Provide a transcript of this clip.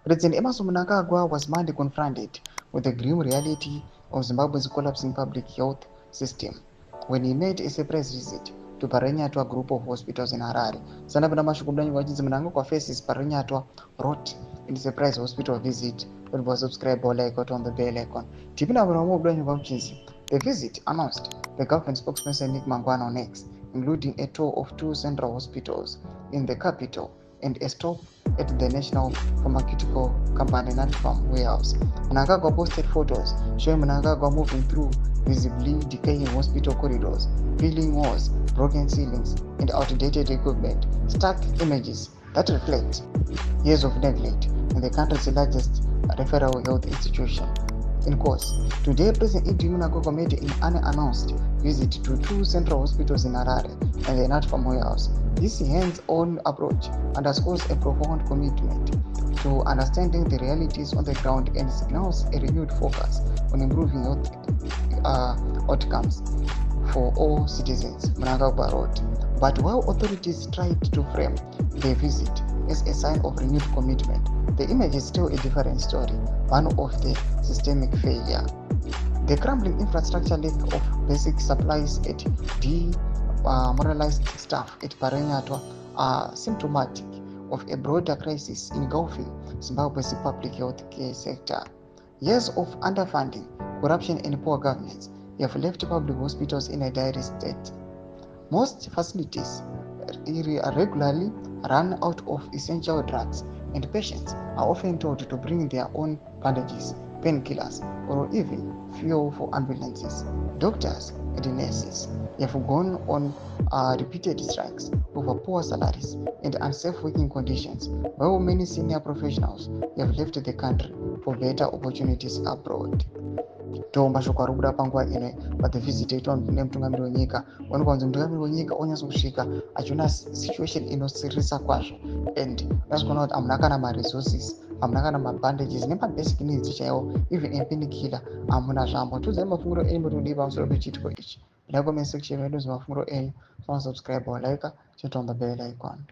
President Emerson Mnangagwa was Monday confronted with the grim reality of Zimbabwe's collapsing public health system when he made a surprise visit to Parirenyatwa group of hospitals in Harare. Sanabana Mashukudani wachinzi Mnangagwa faces Parirenyatwa wrote in the surprise hospital visit when was subscribed or like on the bell icon. Tipina Mnangagwa wachinzi the visit announced the government spokesperson Nick Mangwana on X, including a tour of 2 central hospitals in the capital and a stop at the National Pharmaceutical Company NACHAMISA warehouse. Mnangagwa posted photos showing Mnangagwa moving through visibly decaying hospital corridors, peeling walls, broken ceilings, and outdated equipment. Stark images that reflect years of neglect in the country's largest referral health institution. In course, today President Mnangagwa made an unannounced visit to 2 central hospitals in Harare and the NACHAMISA warehouse. This hands-on approach underscores a profound commitment to understanding the realities on the ground and signals a renewed focus on improving health outcomes for all citizens, Mnangagwa wrote. But while authorities tried to frame the visit as a sign of renewed commitment, the image is still a different story, one of the systemic failure. The crumbling infrastructure, lack of basic supplies, and demoralized staff at Parirenyatwa are symptomatic of a broader crisis engulfing Zimbabwe's public health care sector. Years of underfunding, corruption, and poor governance have left public hospitals in a dire state. Most facilities regularly run out of essential drugs, and patients are often told to bring their own bandages, painkillers, or even fuel for ambulances. Doctors and nurses have gone on repeated strikes over poor salaries and unsafe working conditions, while many senior professionals have left the country for better opportunities abroad. Mashoko ari kubuda panguva ino pathevhiziti yaitwa nemutungamiri wenyika onekwa kunzi mutungamiri wenyika onyatsa kusvika achiona situation inosirisa kwazvo and unatsokuona kuti hamuna kana maresources, hamuna kana mabandages nemabasic needs chaiwo, even empainkiller hamuna zvambo. Tiudzai mafungiro enyu mutodii pamusoro pechiitiko ichi. Like comment section yedu mafungiro enyu, subscribe or like, turn on the bell icon.